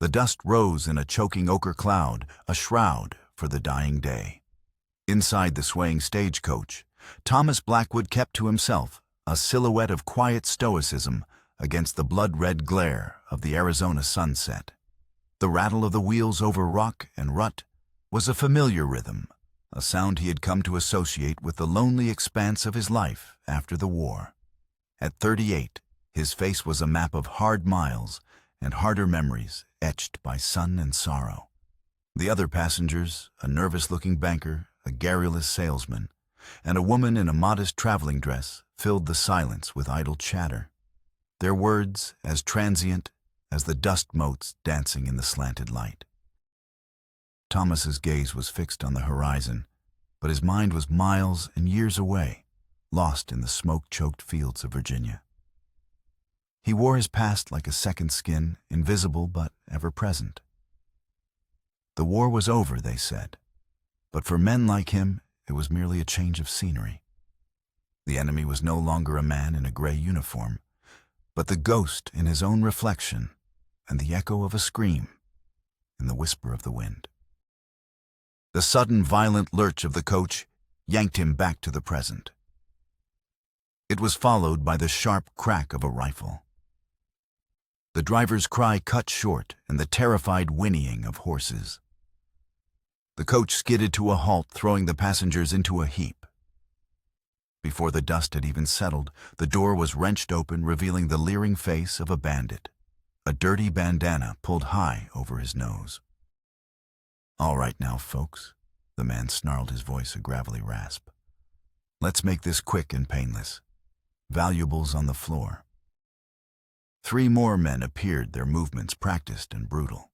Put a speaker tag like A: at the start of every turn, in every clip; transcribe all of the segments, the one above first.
A: The dust rose in a choking ochre cloud, a shroud for the dying day. Inside the swaying stagecoach, Thomas Blackwood kept to himself, a silhouette of quiet stoicism against the blood-red glare of the Arizona sunset. The rattle of the wheels over rock and rut was a familiar rhythm, a sound he had come to associate with the lonely expanse of his life after the war. At 38, his face was a map of hard miles and harder memories etched by sun and sorrow. The other passengers, a nervous-looking banker, a garrulous salesman, and a woman in a modest traveling dress, filled the silence with idle chatter, their words as transient as the dust motes dancing in the slanted light. Thomas's gaze was fixed on the horizon, but his mind was miles and years away, lost in the smoke-choked fields of Virginia. He wore his past like a second skin, invisible but ever-present. The war was over, they said, but for men like him, it was merely a change of scenery. The enemy was no longer a man in a gray uniform, but the ghost in his own reflection and the echo of a scream in the whisper of the wind. The sudden violent lurch of the coach yanked him back to the present. It was followed by the sharp crack of a rifle. The driver's cry cut short and the terrified whinnying of horses. The coach skidded to a halt, throwing the passengers into a heap. Before the dust had even settled, the door was wrenched open, revealing the leering face of a bandit, a dirty bandana pulled high over his nose. "All right now, folks," the man snarled, his voice a gravelly rasp. "Let's make this quick and painless. Valuables on the floor." 3 more men appeared, their movements practiced and brutal.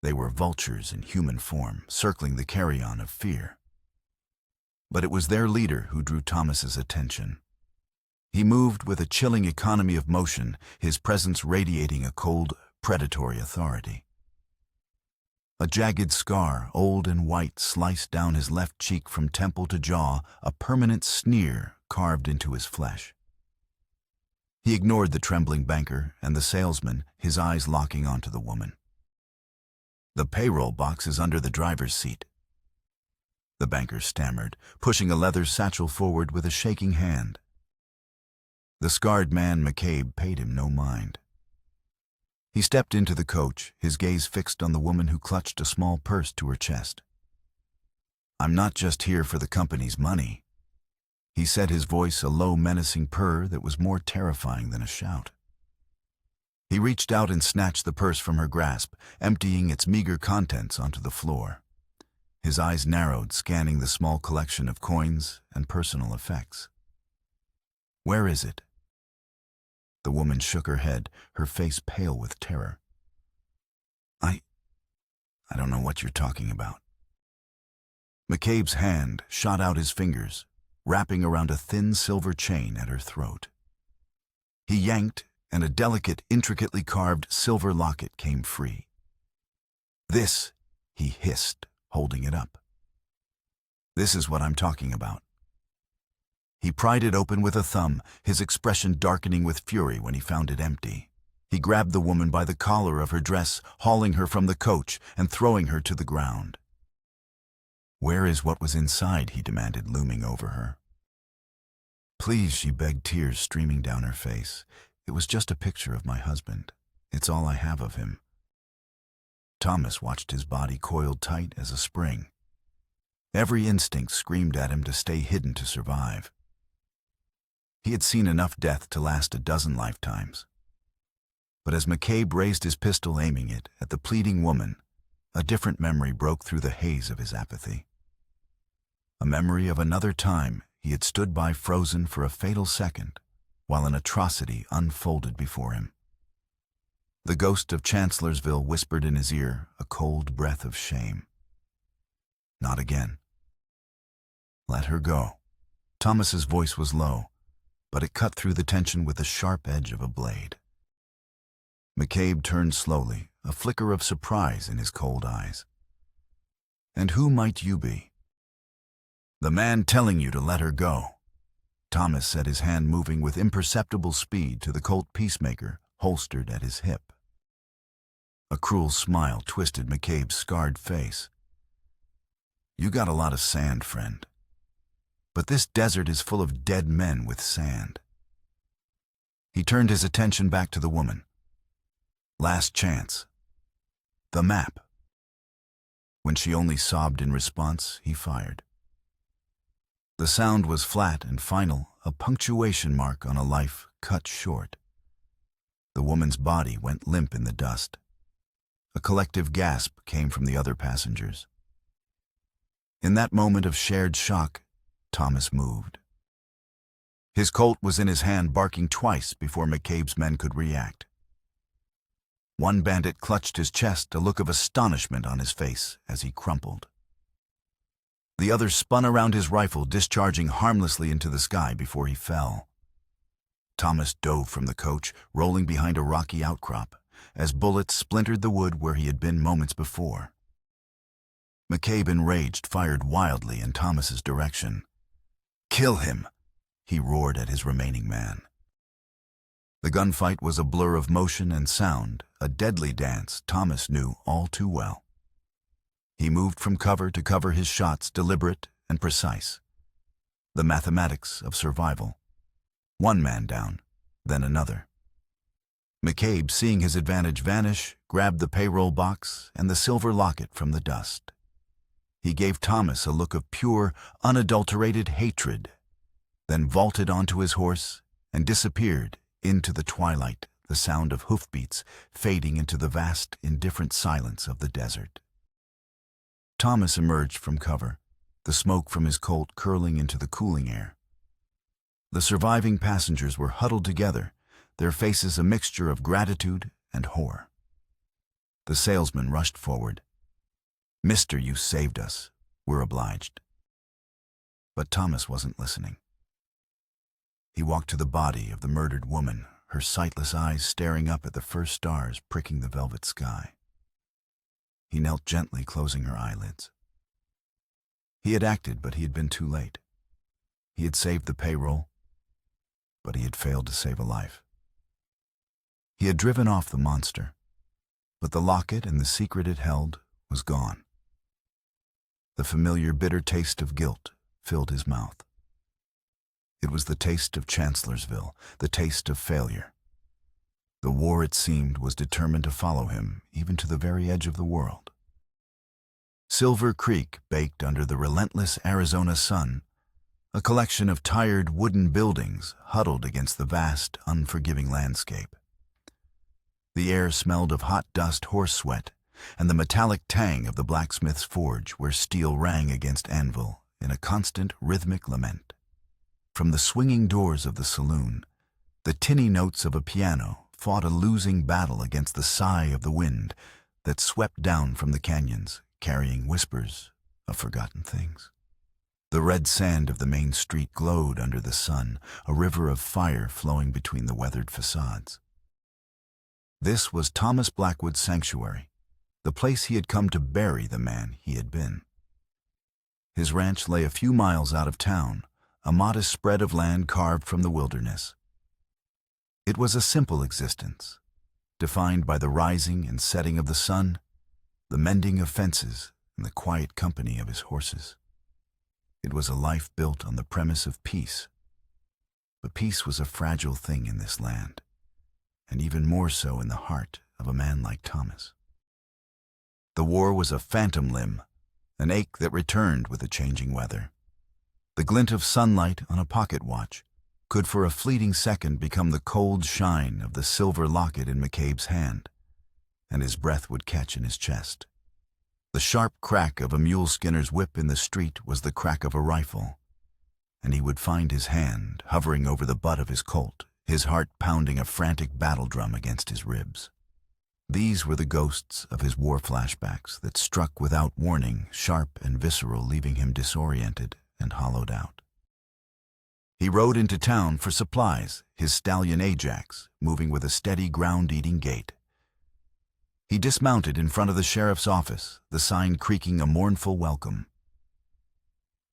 A: They were vultures in human form, circling the carry-on of fear. But it was their leader who drew Thomas's attention. He moved with a chilling economy of motion, his presence radiating a cold, predatory authority. A jagged scar, old and white, sliced down his left cheek from temple to jaw, a permanent sneer carved into his flesh. He ignored the trembling banker and the salesman, his eyes locking onto the woman. "The payroll box is under the driver's seat," the banker stammered, pushing a leather satchel forward with a shaking hand. The scarred man, McCabe, paid him no mind. He stepped into the coach, his gaze fixed on the woman who clutched a small purse to her chest. "I'm not just here for the company's money," he said, his voice a low, menacing purr that was more terrifying than a shout. He reached out and snatched the purse from her grasp, emptying its meager contents onto the floor. His eyes narrowed, scanning the small collection of coins and personal effects. "Where is it?" The woman shook her head, her face pale with terror. I don't know what you're talking about." McCabe's hand shot out his fingers, wrapping around a thin silver chain at her throat. He yanked, and a delicate, intricately carved silver locket came free. "This," he hissed, holding it up. "This is what I'm talking about." He pried it open with a thumb, his expression darkening with fury when he found it empty. He grabbed the woman by the collar of her dress, hauling her from the coach and throwing her to the ground. "Where is what was inside?" he demanded, looming over her. "Please," she begged, tears streaming down her face. "It was just a picture of my husband. It's all I have of him." Thomas watched his body coiled tight as a spring. Every instinct screamed at him to stay hidden to survive. He had seen enough death to last a dozen lifetimes. But as McCabe raised his pistol, aiming it at the pleading woman, a different memory broke through the haze of his apathy. A memory of another time he had stood by frozen for a fatal second while an atrocity unfolded before him. The ghost of Chancellorsville whispered in his ear a cold breath of shame. "Not again. Let her go." Thomas's voice was low, but it cut through the tension with the sharp edge of a blade. McCabe turned slowly, a flicker of surprise in his cold eyes. "And who might you be?" "The man telling you to let her go." Thomas set his hand, moving with imperceptible speed to the Colt Peacemaker holstered at his hip. A cruel smile twisted McCabe's scarred face. "You got a lot of sand, friend. But this desert is full of dead men with sand." He turned his attention back to the woman. Last chance. The map. When she only sobbed in response, he fired. The sound was flat and final, a punctuation mark on a life cut short. The woman's body went limp in the dust. A collective gasp came from the other passengers. In that moment of shared shock, Thomas moved. His Colt was in his hand, barking twice before McCabe's men could react. One bandit clutched his chest, a look of astonishment on his face as he crumpled. The other spun around his rifle, discharging harmlessly into the sky before he fell. Thomas dove from the coach, rolling behind a rocky outcrop, as bullets splintered the wood where he had been moments before. McCabe, enraged, fired wildly in Thomas's direction. "Kill him!" he roared at his remaining man. The gunfight was a blur of motion and sound, a deadly dance Thomas knew all too well. He moved from cover to cover, his shots deliberate and precise. The mathematics of survival. One man down, then another. McCabe, seeing his advantage vanish, grabbed the payroll box and the silver locket from the dust. He gave Thomas a look of pure, unadulterated hatred, then vaulted onto his horse and disappeared into the twilight, the sound of hoofbeats fading into the vast, indifferent silence of the desert. Thomas emerged from cover, the smoke from his Colt curling into the cooling air. The surviving passengers were huddled together, their faces a mixture of gratitude and horror. The salesman rushed forward. "Mister, you saved us. We're obliged." But Thomas wasn't listening. He walked to the body of the murdered woman, her sightless eyes staring up at the first stars pricking the velvet sky. He knelt gently, closing her eyelids. He had acted, but he had been too late. He had saved the payroll, but he had failed to save a life. He had driven off the monster, but the locket and the secret it held was gone. The familiar bitter taste of guilt filled his mouth. It was the taste of Chancellorsville, the taste of failure. The war, it seemed, was determined to follow him, even to the very edge of the world. Silver Creek baked under the relentless Arizona sun, a collection of tired wooden buildings huddled against the vast, unforgiving landscape. The air smelled of hot dust, horse sweat, and the metallic tang of the blacksmith's forge where steel rang against anvil in a constant rhythmic lament. From the swinging doors of the saloon, the tinny notes of a piano fought a losing battle against the sigh of the wind that swept down from the canyons, carrying whispers of forgotten things. The red sand of the main street glowed under the sun, a river of fire flowing between the weathered facades. This was Thomas Blackwood's sanctuary, the place he had come to bury the man he had been. His ranch lay a few miles out of town, a modest spread of land carved from the wilderness. It was a simple existence, defined by the rising and setting of the sun, the mending of fences, and the quiet company of his horses. It was a life built on the premise of peace. But peace was a fragile thing in this land, and even more so in the heart of a man like Thomas. The war was a phantom limb, an ache that returned with the changing weather. The glint of sunlight on a pocket watch could for a fleeting second become the cold shine of the silver locket in McCabe's hand, and his breath would catch in his chest. The sharp crack of a mule skinner's whip in the street was the crack of a rifle, and he would find his hand hovering over the butt of his Colt, his heart pounding a frantic battle drum against his ribs. These were the ghosts of his war flashbacks that struck without warning, sharp and visceral, leaving him disoriented and hollowed out. He rode into town for supplies, his stallion Ajax moving with a steady, ground-eating gait. He dismounted in front of the sheriff's office, the sign creaking a mournful welcome.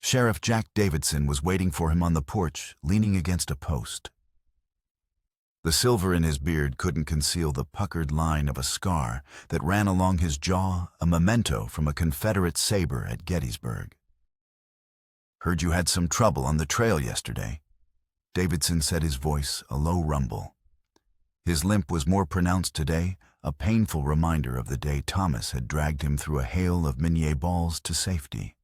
A: Sheriff Jack Davidson was waiting for him on the porch, leaning against a post. The silver in his beard couldn't conceal the puckered line of a scar that ran along his jaw, a memento from a Confederate saber at Gettysburg. "Heard you had some trouble on the trail yesterday," Davidson said, his voice a low rumble. His limp was more pronounced today, a painful reminder of the day Thomas had dragged him through a hail of Minier balls to safety.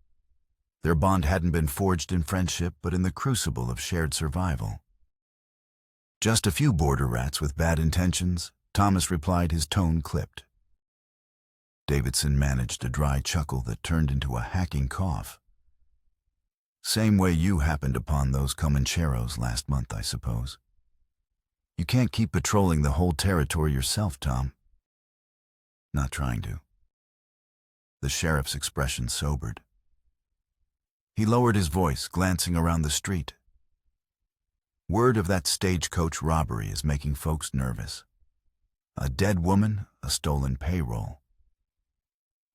A: Their bond hadn't been forged in friendship, but in the crucible of shared survival. "Just a few border rats with bad intentions," Thomas replied, his tone clipped. Davidson managed a dry chuckle that turned into a hacking cough. "Same way you happened upon those Comancheros last month, I suppose. You can't keep patrolling the whole territory yourself, Tom." "Not trying to." The sheriff's expression sobered. He lowered his voice, glancing around the street. "Word of that stagecoach robbery is making folks nervous. A dead woman, a stolen payroll.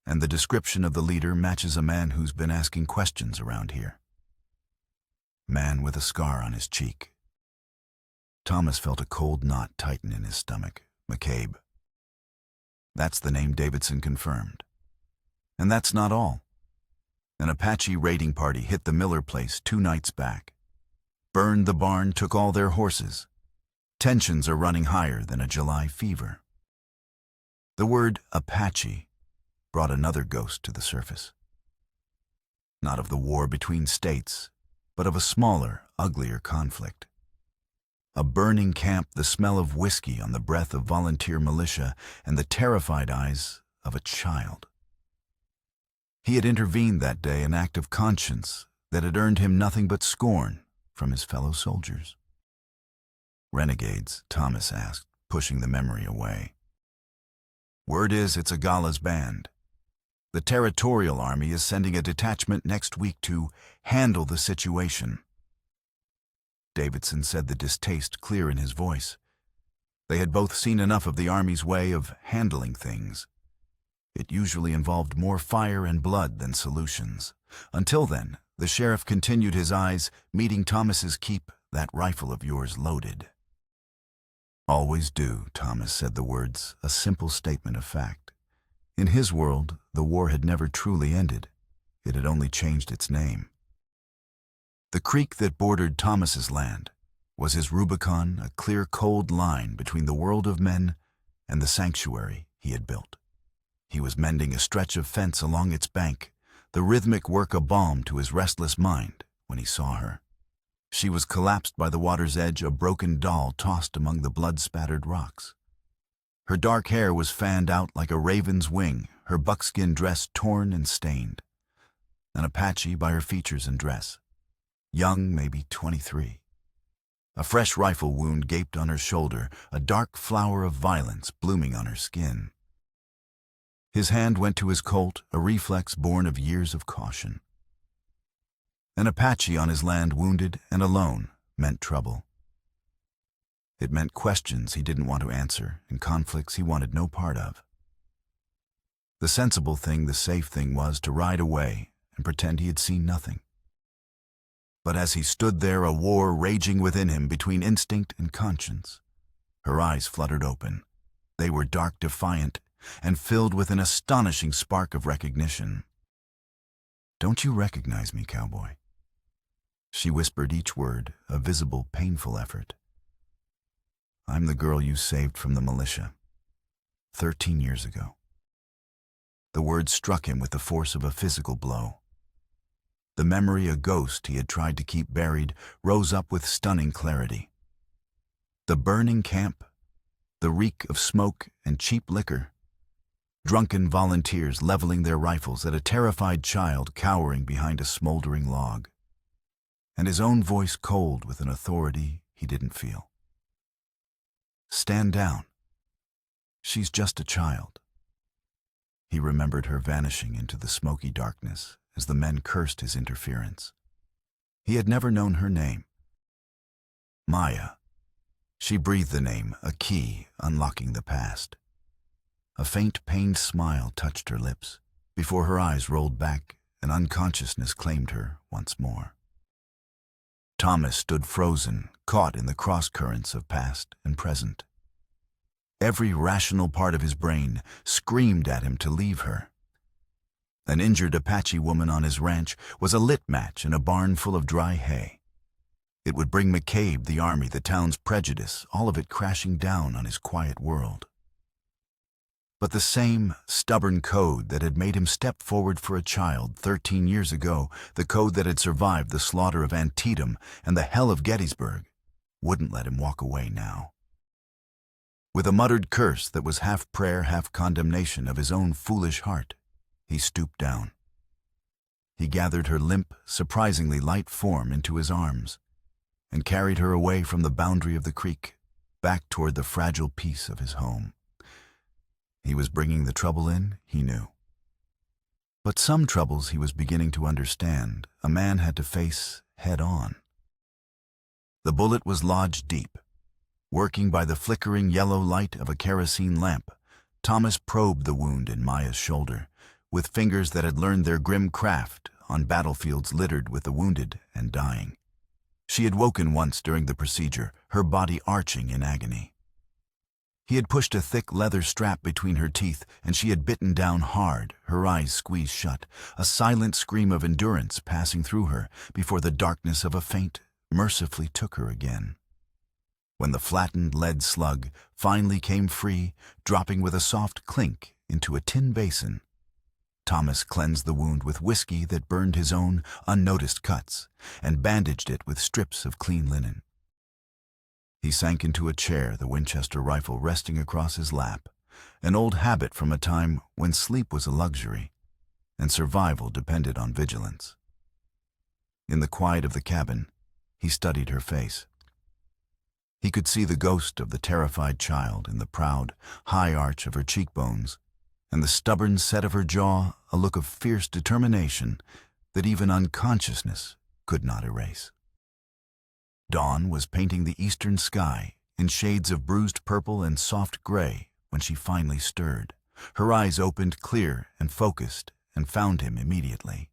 A: And the description of the leader matches a man who's been asking questions around here. Man with a scar on his cheek." Thomas felt a cold knot tighten in his stomach. McCabe. That's the name Davidson confirmed. And that's not all. An Apache raiding party hit the Miller place 2 nights back. Burned the barn, took all their horses. Tensions are running higher than a July fever. The word Apache brought another ghost to the surface. Not of the war between states, but of a smaller, uglier conflict. A burning camp, the smell of whiskey on the breath of volunteer militia, and the terrified eyes of a child. He had intervened that day, an act of conscience that had earned him nothing but scorn from his fellow soldiers. "Renegades?" Thomas asked, pushing the memory away. "Word is it's a Gala's band. The Territorial Army is sending a detachment next week to handle the situation." Davidson said, the distaste clear in his voice. They had both seen enough of the Army's way of handling things. It usually involved more fire and blood than solutions. Until then, the sheriff continued, his eyes meeting Thomas's. "Keep that rifle of yours loaded." "Always do," Thomas said the words, a simple statement of fact. In his world, the war had never truly ended. It had only changed its name. The creek that bordered Thomas's land was his Rubicon, a clear, cold line between the world of men and the sanctuary he had built. He was mending a stretch of fence along its bank, the rhythmic work a balm to his restless mind, when he saw her. She was collapsed by the water's edge, a broken doll tossed among the blood-spattered rocks. Her dark hair was fanned out like a raven's wing, her buckskin dress torn and stained. An Apache by her features and dress. Young, maybe 23. A fresh rifle wound gaped on her shoulder, a dark flower of violence blooming on her skin. His hand went to his Colt, a reflex born of years of caution. An Apache on his land, wounded and alone, meant trouble. It meant questions he didn't want to answer and conflicts he wanted no part of. The sensible thing, the safe thing, was to ride away and pretend he had seen nothing. But as he stood there, a war raging within him between instinct and conscience, her eyes fluttered open. They were dark, defiant, and filled with an astonishing spark of recognition. "Don't you recognize me, Cowboy?" She whispered each word, a visible, painful effort. "I'm the girl you saved from the militia 13 years ago." The words struck him with the force of a physical blow. The memory, a ghost he had tried to keep buried, rose up with stunning clarity. The burning camp, the reek of smoke and cheap liquor, drunken volunteers leveling their rifles at a terrified child cowering behind a smoldering log, and his own voice cold with an authority he didn't feel. "Stand down. She's just a child." He remembered her vanishing into the smoky darkness as the men cursed his interference. He had never known her name. Maya. She breathed the name, a key unlocking the past. A faint, pained smile touched her lips before her eyes rolled back and unconsciousness claimed her once more. Thomas stood frozen, caught in the cross-currents of past and present. Every rational part of his brain screamed at him to leave her. An injured Apache woman on his ranch was a lit match in a barn full of dry hay. It would bring McCabe, the army, the town's prejudice, all of it crashing down on his quiet world. But the same stubborn code that had made him step forward for a child 13 years ago, the code that had survived the slaughter of Antietam and the hell of Gettysburg, wouldn't let him walk away now. With a muttered curse that was half prayer, half condemnation of his own foolish heart, he stooped down. He gathered her limp, surprisingly light form into his arms and carried her away from the boundary of the creek, back toward the fragile peace of his home. He was bringing the trouble in, he knew. But some troubles he was beginning to understand, a man had to face head-on. The bullet was lodged deep. Working by the flickering yellow light of a kerosene lamp, Thomas probed the wound in Maya's shoulder, with fingers that had learned their grim craft on battlefields littered with the wounded and dying. She had woken once during the procedure, her body arching in agony. He had pushed a thick leather strap between her teeth, and she had bitten down hard, her eyes squeezed shut, a silent scream of endurance passing through her before the darkness of a faint mercifully took her again. When the flattened lead slug finally came free, dropping with a soft clink into a tin basin, Thomas cleansed the wound with whiskey that burned his own unnoticed cuts and bandaged it with strips of clean linen. He sank into a chair, the Winchester rifle resting across his lap, an old habit from a time when sleep was a luxury and survival depended on vigilance. In the quiet of the cabin, he studied her face. He could see the ghost of the terrified child in the proud, high arch of her cheekbones, and the stubborn set of her jaw, a look of fierce determination that even unconsciousness could not erase. Dawn was painting the eastern sky in shades of bruised purple and soft gray when she finally stirred. Her eyes opened clear and focused and found him immediately.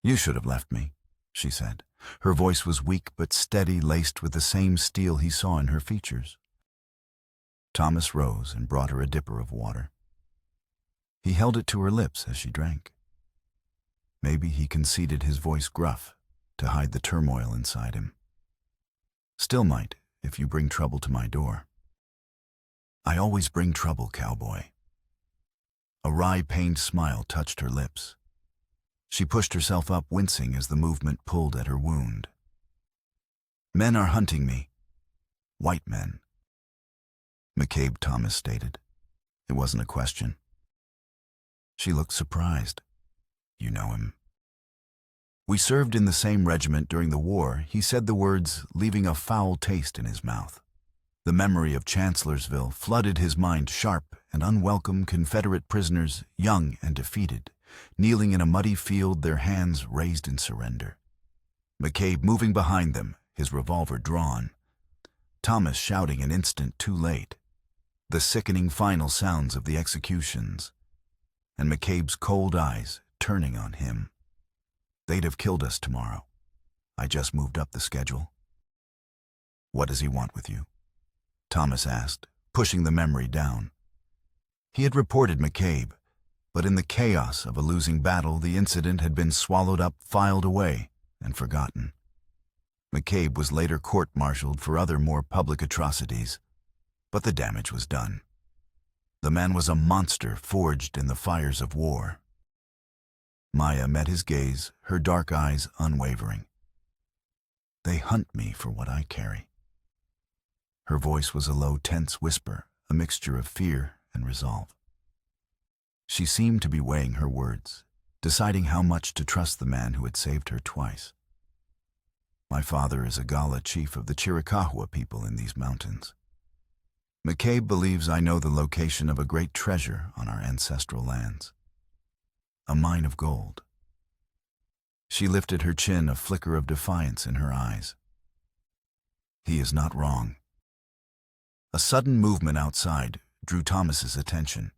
A: "You should have left me," she said. Her voice was weak but steady, laced with the same steel he saw in her features. Thomas rose and brought her a dipper of water. He held it to her lips as she drank. Maybe he conceded his voice gruff to hide the turmoil inside him. "Still might, if you bring trouble to my door." "I always bring trouble, Cowboy." A wry, pained smile touched her lips. She pushed herself up, wincing as the movement pulled at her wound. "Men are hunting me. White men." McCabe, Thomas stated. It wasn't a question. She looked surprised. "You know him?" "We served in the same regiment during the war," he said the words, leaving a foul taste in his mouth. The memory of Chancellorsville flooded his mind, sharp and unwelcome Confederate prisoners, young and defeated, kneeling in a muddy field, their hands raised in surrender. McCabe moving behind them, his revolver drawn. Thomas shouting an instant too late. The sickening final sounds of the executions. And McCabe's cold eyes turning on him. "They'd have killed us tomorrow. I just moved up the schedule." "What does he want with you?" Thomas asked, pushing the memory down. He had reported McCabe, but in the chaos of a losing battle, the incident had been swallowed up, filed away, and forgotten. McCabe was later court-martialed for other more public atrocities, but the damage was done. The man was a monster forged in the fires of war. Maya met his gaze, her dark eyes unwavering. "They hunt me for what I carry." Her voice was a low, tense whisper, a mixture of fear and resolve. She seemed to be weighing her words, deciding how much to trust the man who had saved her twice. "My father is a Gala chief of the Chiricahua people in these mountains. McCabe believes I know the location of a great treasure on our ancestral lands. A mine of gold." She lifted her chin, a flicker of defiance in her eyes. "He is not wrong." A sudden movement outside drew Thomas's attention.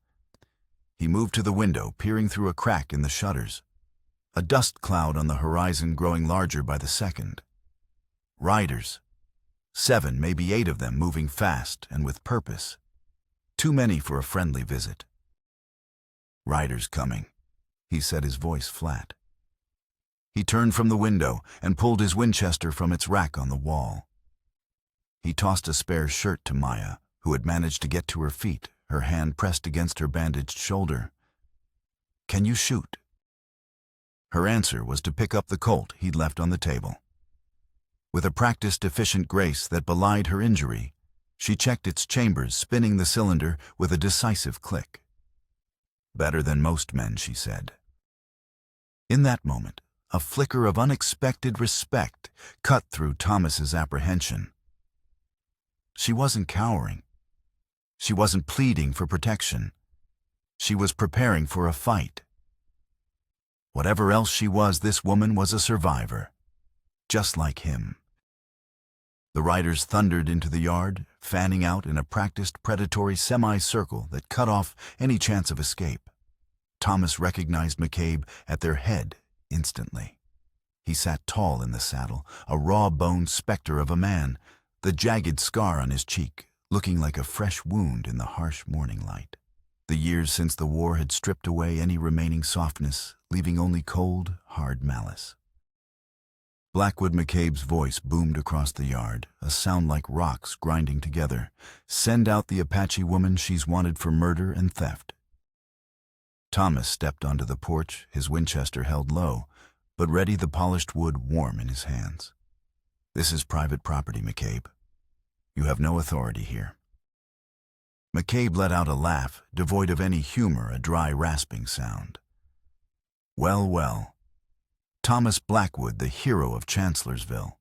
A: He moved to the window, peering through a crack in the shutters. A dust cloud on the horizon growing larger by the second. Riders. 7, maybe 8 of them, moving fast and with purpose. Too many for a friendly visit. "Riders coming," he said, his voice flat. He turned from the window and pulled his Winchester from its rack on the wall. He tossed a spare shirt to Maya, who had managed to get to her feet, her hand pressed against her bandaged shoulder. "Can you shoot?" Her answer was to pick up the Colt he'd left on the table. With a practiced, efficient grace that belied her injury, she checked its chambers, spinning the cylinder with a decisive click. "Better than most men," she said. In that moment, a flicker of unexpected respect cut through Thomas's apprehension. She wasn't cowering. She wasn't pleading for protection. She was preparing for a fight. Whatever else she was, this woman was a survivor, just like him. The riders thundered into the yard, fanning out in a practiced predatory semicircle that cut off any chance of escape. Thomas recognized McCabe at their head instantly. He sat tall in the saddle, a raw-boned specter of a man, the jagged scar on his cheek looking like a fresh wound in the harsh morning light. The years since the war had stripped away any remaining softness, leaving only cold, hard malice. Blackwood McCabe's voice boomed across the yard, a sound like rocks grinding together. "Send out the Apache woman. She's wanted for murder and theft." Thomas stepped onto the porch, his Winchester held low, but ready, the polished wood warm in his hands. "This is private property, McCabe. You have no authority here." McCabe let out a laugh, devoid of any humor, a dry, rasping sound. "Well, well. Thomas Blackwood, the hero of Chancellorsville."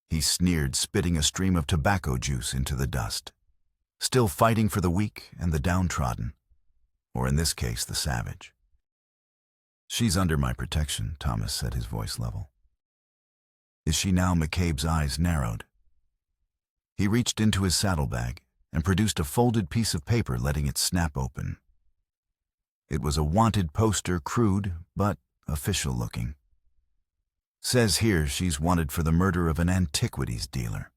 A: He sneered, spitting a stream of tobacco juice into the dust. "Still fighting for the weak and the downtrodden, or in this case, the savage." "She's under my protection," Thomas said, his voice level. "Is she now?" McCabe's eyes narrowed. He reached into his saddlebag and produced a folded piece of paper, letting it snap open. It was a wanted poster, crude but official-looking. "Says here she's wanted for the murder of an antiquities dealer.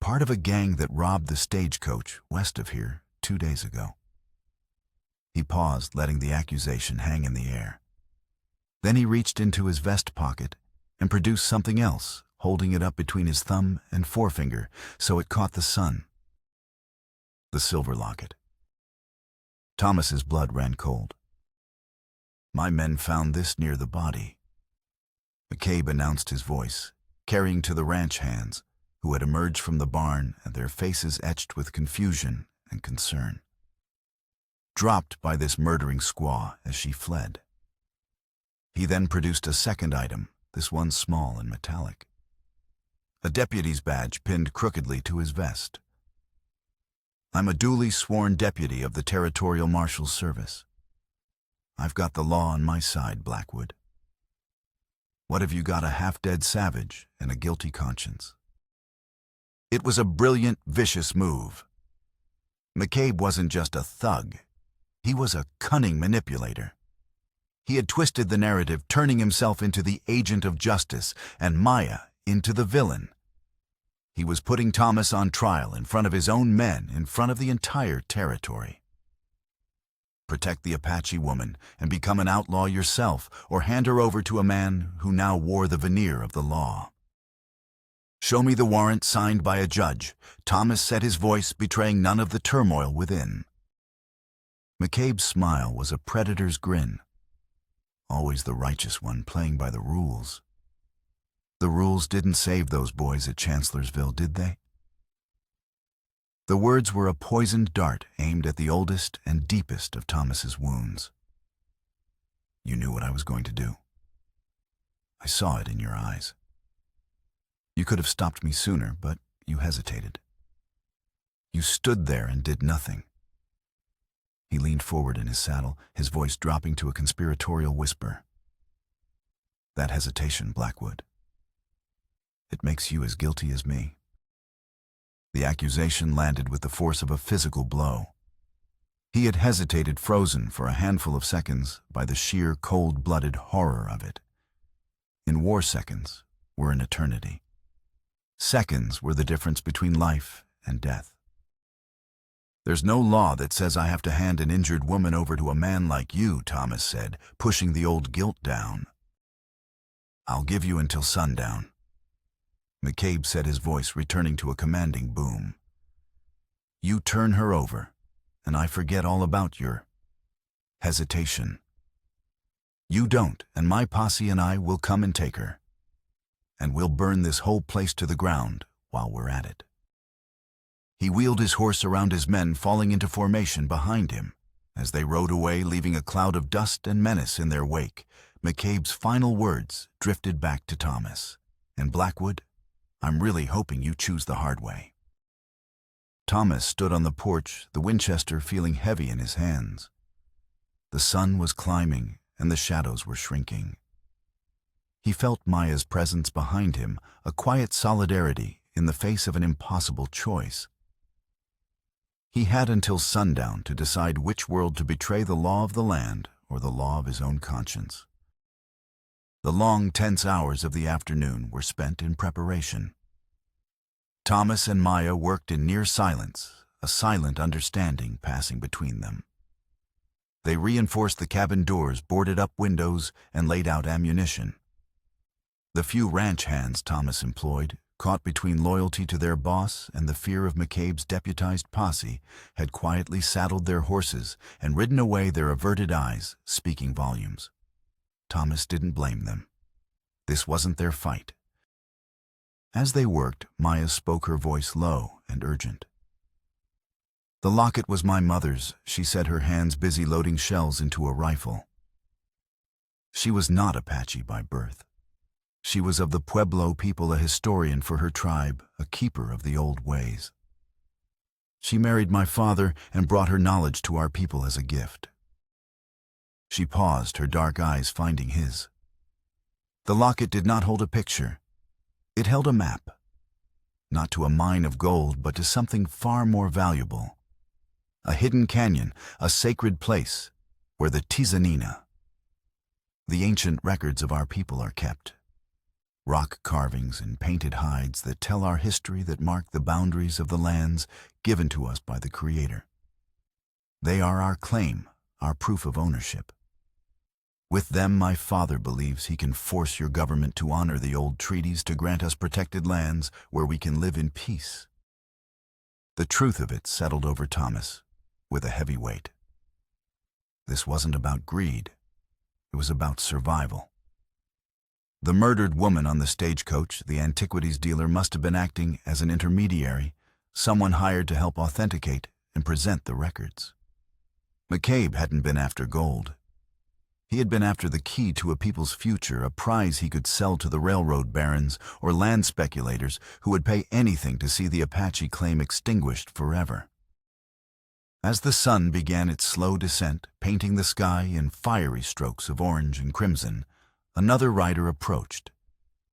A: Part of a gang that robbed the stagecoach west of here 2 days ago." He paused, letting the accusation hang in the air. Then he reached into his vest pocket and produced something else, holding it up between his thumb and forefinger so it caught the sun. The silver locket. Thomas's blood ran cold. "My men found this near the body," McCabe announced, his voice, carrying to the ranch hands, who had emerged from the barn, and their faces etched with confusion and concern. "Dropped by this murdering squaw as she fled." He then produced a second item, this one small and metallic. A deputy's badge pinned crookedly to his vest. "I'm a duly sworn deputy of the Territorial Marshal Service. I've got the law on my side, Blackwood. What have you got? A half-dead savage and a guilty conscience." It was a brilliant, vicious move. McCabe wasn't just a thug. He was a cunning manipulator. He had twisted the narrative, turning himself into the agent of justice and Maya into the villain. He was putting Thomas on trial in front of his own men, in front of the entire territory. Protect the Apache woman and become an outlaw yourself, or hand her over to a man who now wore the veneer of the law. "Show me the warrant signed by a judge," Thomas said, his voice betraying none of the turmoil within. McCabe's smile was a predator's grin. Always the righteous one, playing by the rules. The rules didn't save those boys at Chancellorsville, did they? The words were a poisoned dart aimed at the oldest and deepest of Thomas's wounds. "You knew what I was going to do. I saw it in your eyes. You could have stopped me sooner, but you hesitated. You stood there and did nothing." He leaned forward in his saddle, his voice dropping to a conspiratorial whisper. "That hesitation, Blackwood, it makes you as guilty as me." The accusation landed with the force of a physical blow. He had hesitated, frozen for a handful of seconds by the sheer cold-blooded horror of it. In war seconds, were an eternity. Seconds were the difference between life and death. "There's no law that says I have to hand an injured woman over to a man like you," Thomas said, pushing the old guilt down. "I'll give you until sundown." McCabe said, his voice returning to a commanding boom. "You turn her over, and I forget all about your hesitation. You don't, and my posse and I will come and take her. And we'll burn this whole place to the ground while we're at it." He wheeled his horse around his men, falling into formation behind him. As they rode away, leaving a cloud of dust and menace in their wake, McCabe's final words drifted back to Thomas. "And Blackwood, I'm really hoping you choose the hard way." Thomas stood on the porch, the Winchester feeling heavy in his hands. The sun was climbing, and the shadows were shrinking. He felt Maya's presence behind him, a quiet solidarity in the face of an impossible choice. He had until sundown to decide which world to betray, the law of the land or the law of his own conscience. The long, tense hours of the afternoon were spent in preparation. Thomas and Maya worked in near silence, a silent understanding passing between them. They reinforced the cabin doors, boarded up windows, and laid out ammunition. The few ranch hands Thomas employed, caught between loyalty to their boss and the fear of McCabe's deputized posse, had quietly saddled their horses and ridden away, their averted eyes speaking volumes. Thomas didn't blame them. This wasn't their fight. As they worked, Maya spoke, her voice low and urgent. "The locket was my mother's," she said, her hands busy loading shells into a rifle. She was not Apache by birth. She was of the Pueblo people, a historian for her tribe, a keeper of the old ways. She married my father and brought her knowledge to our people as a gift. She paused, her dark eyes finding his. The locket did not hold a picture. It held a map. Not to a mine of gold, but to something far more valuable. A hidden canyon, a sacred place, where the Tizanina, the ancient records of our people, are kept. Rock carvings and painted hides that tell our history, that mark the boundaries of the lands given to us by the Creator. They are our claim, our proof of ownership. With them, my father believes he can force your government to honor the old treaties, to grant us protected lands where we can live in peace." The truth of it settled over Thomas with a heavy weight. This wasn't about greed. It was about survival. The murdered woman on the stagecoach, the antiquities dealer, must have been acting as an intermediary, someone hired to help authenticate and present the records. McCabe hadn't been after gold. He had been after the key to a people's future, a prize he could sell to the railroad barons or land speculators who would pay anything to see the Apache claim extinguished forever. As the sun began its slow descent, painting the sky in fiery strokes of orange and crimson, another rider approached,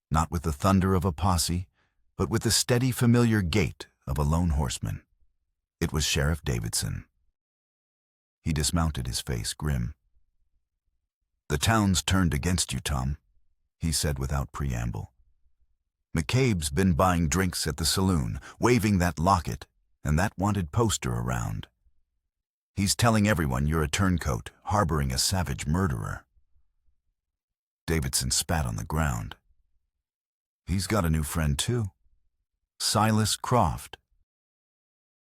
A: not with the thunder of a posse, but with the steady, familiar gait of a lone horseman. It was Sheriff Davidson. He dismounted, his face grim. "The town's turned against you, Tom," he said without preamble. "McCabe's been buying drinks at the saloon, waving that locket and that wanted poster around. He's telling everyone you're a turncoat, harboring a savage murderer." Davidson spat on the ground. "He's got a new friend, too. Silas Croft."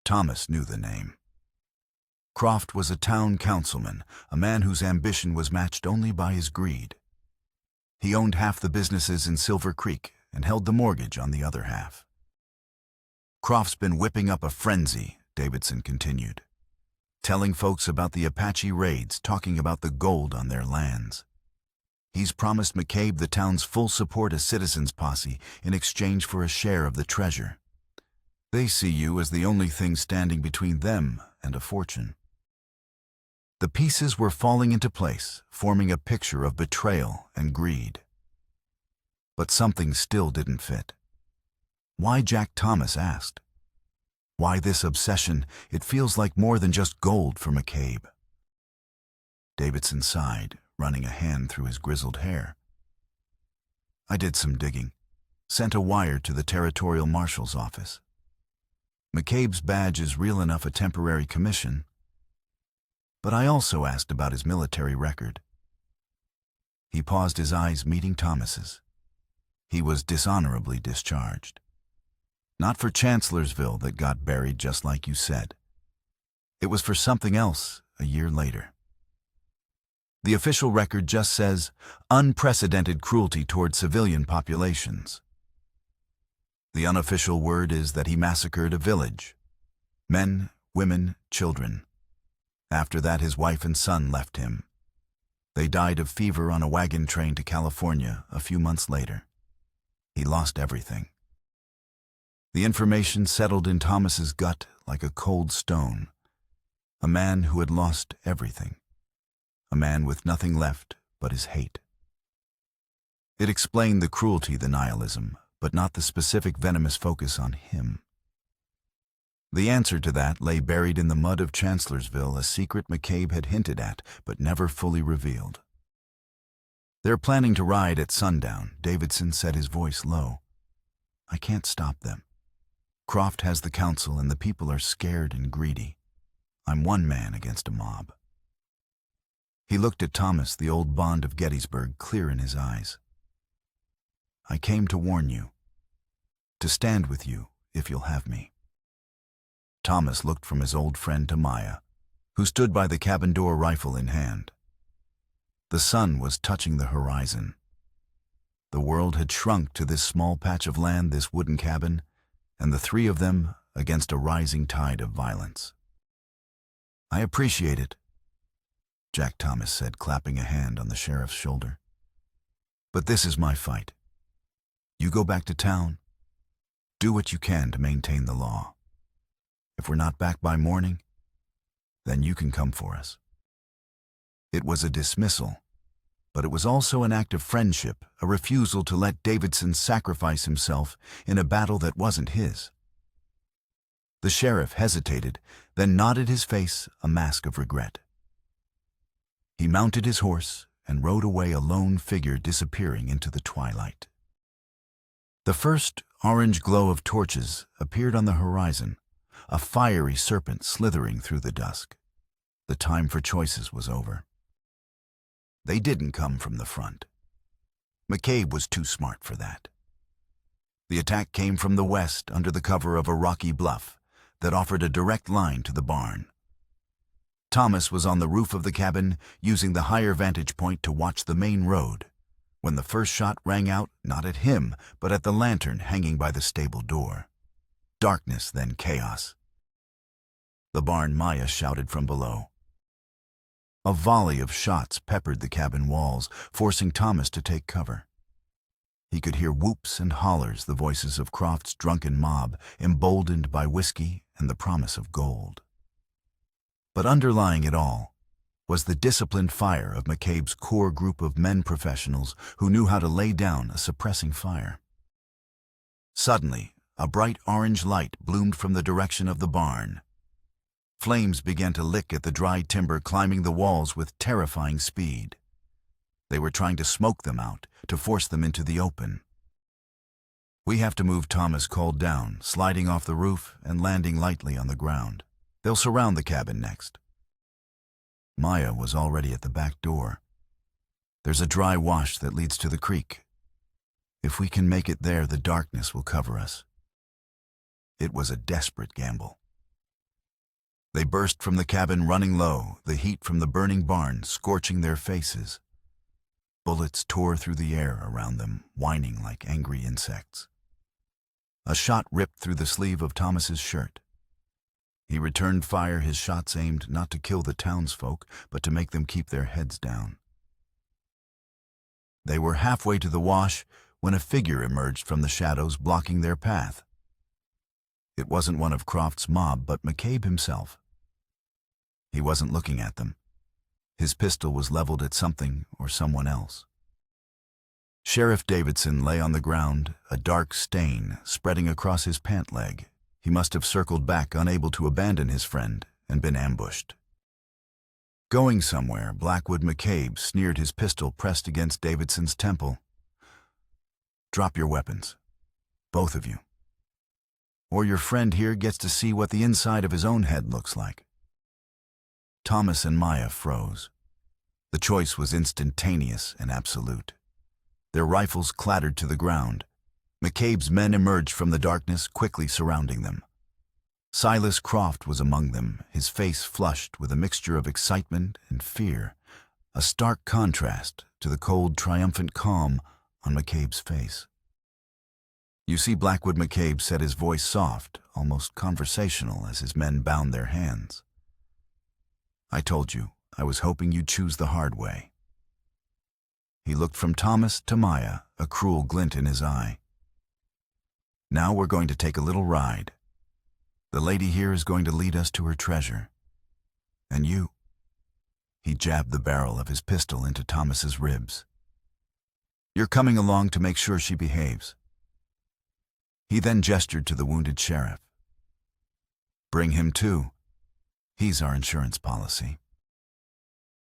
A: Thomas knew the name. Croft was a town councilman, a man whose ambition was matched only by his greed. He owned half the businesses in Silver Creek and held the mortgage on the other half. "Croft's been whipping up a frenzy," Davidson continued, "telling folks about the Apache raids, talking about the gold on their lands. He's promised McCabe the town's full support as citizens' posse in exchange for a share of the treasure. They see you as the only thing standing between them and a fortune." The pieces were falling into place, forming a picture of betrayal and greed. But something still didn't fit. Why, Jack Thomas asked. Why this obsession? It feels like more than just gold for McCabe. Davidson sighed, running a hand through his grizzled hair. "I did some digging. sent a wire to the territorial marshal's office. "McCabe's badge is real enough a temporary commission, but I also asked about his military record." He paused, his eyes meeting Thomas's. He was dishonorably discharged. Not for Chancellorsville that got buried just like you said. It was for something else a year later. The official record just says unprecedented cruelty toward civilian populations. The unofficial word is that he massacred a village. Men, women, children. After that, his wife and son left him. They died of fever on a wagon train to California a few months later. He lost everything. The information settled in Thomas's gut like a cold stone. A man who had lost everything. A man with nothing left but his hate. It explained the cruelty, the nihilism, but not the specific venomous focus on him. The answer to that lay buried in the mud of Chancellorsville, a secret McCabe had hinted at but never fully revealed. "They're planning to ride at sundown," Davidson said, his voice low. "I can't stop them. Croft has the council and the people are scared and greedy. I'm one man against a mob." He looked at Thomas, the old bond of Gettysburg clear in his eyes. "I came to warn you, to stand with you if you'll have me." Thomas looked from his old friend to Maya, who stood by the cabin door, rifle in hand. The sun was touching the horizon. The world had shrunk to this small patch of land, this wooden cabin, and the three of them against a rising tide of violence. "I appreciate it," Jack Thomas said, clapping a hand on the sheriff's shoulder. "But this is my fight. You go back to town. Do what you can to maintain the law. If we're not back by morning, then you can come for us." It was a dismissal, but it was also an act of friendship, a refusal to let Davidson sacrifice himself in a battle that wasn't his. The sheriff hesitated, then nodded, his face a mask of regret. He mounted his horse and rode away, a lone figure disappearing into the twilight. The first orange glow of torches appeared on the horizon, a fiery serpent slithering through the dusk. The time for choices was over. They didn't come from the front. McCabe was too smart for that. The attack came from the west under the cover of a rocky bluff that offered a direct line to the barn. Thomas was on the roof of the cabin, using the higher vantage point to watch the main road, when the first shot rang out, not at him, but at the lantern hanging by the stable door. Darkness, then chaos. "The barn," Maya shouted from below. A volley of shots peppered the cabin walls, forcing Thomas to take cover. He could hear whoops and hollers, the voices of Croft's drunken mob, emboldened by whiskey and the promise of gold. But underlying it all was the disciplined fire of McCabe's core group of men professionals who knew how to lay down a suppressing fire. Suddenly, a bright orange light bloomed from the direction of the barn. Flames began to lick at the dry timber, climbing the walls with terrifying speed. They were trying to smoke them out, to force them into the open. "We have to move," Thomas called down, sliding off the roof and landing lightly on the ground. "They'll surround the cabin next." Maya was already at the back door. "There's a dry wash that leads to the creek. If we can make it there, the darkness will cover us." It was a desperate gamble. They burst from the cabin running low, the heat from the burning barn scorching their faces. Bullets tore through the air around them, whining like angry insects. A shot ripped through the sleeve of Thomas's shirt. He returned fire, his shots aimed not to kill the townsfolk, but to make them keep their heads down. They were halfway to the wash when a figure emerged from the shadows, blocking their path. It wasn't one of Croft's mob, but McCabe himself. He wasn't looking at them. His pistol was leveled at something or someone else. Sheriff Davidson lay on the ground, a dark stain spreading across his pant leg. He must have circled back, unable to abandon his friend, and been ambushed. "Going somewhere," Blackwood McCabe sneered, his pistol pressed against Davidson's temple. "Drop your weapons. both of you. Or your friend here gets to see what the inside of his own head looks like." Thomas and Maya froze. The choice was instantaneous and absolute. Their rifles clattered to the ground. McCabe's men emerged from the darkness, quickly surrounding them. Silas Croft was among them, his face flushed with a mixture of excitement and fear, a stark contrast to the cold, triumphant calm on McCabe's face. "You see," Blackwood McCabe said, his voice soft, almost conversational, as his men bound their hands. "I told you, I was hoping you'd choose the hard way." He looked from Thomas to Maya, a cruel glint in his eye. "Now we're going to take a little ride. The lady here is going to lead us to her treasure. And you—" He jabbed the barrel of his pistol into Thomas's ribs. "You're coming along to make sure she behaves." He then gestured to the wounded sheriff. "Bring him too. He's our insurance policy."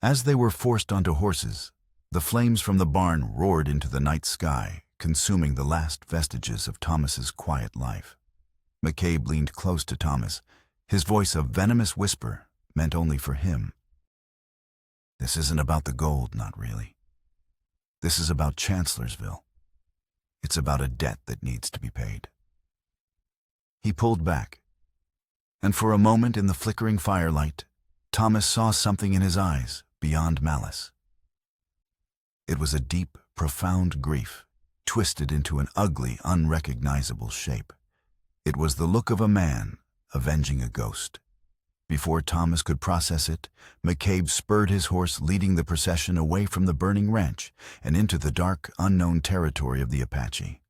A: As they were forced onto horses, the flames from the barn roared into the night sky, consuming the last vestiges of Thomas's quiet life. McCabe leaned close to Thomas, his voice a venomous whisper meant only for him. "This isn't about the gold, not really. This is about Chancellorsville. It's about a debt that needs to be paid." He pulled back, and for a moment in the flickering firelight, Thomas saw something in his eyes beyond malice. It was a deep, profound grief, twisted into an ugly, unrecognizable shape. It was the look of a man avenging a ghost. Before Thomas could process it, McCabe spurred his horse, leading the procession away from the burning ranch and into the dark, unknown territory of the Apache.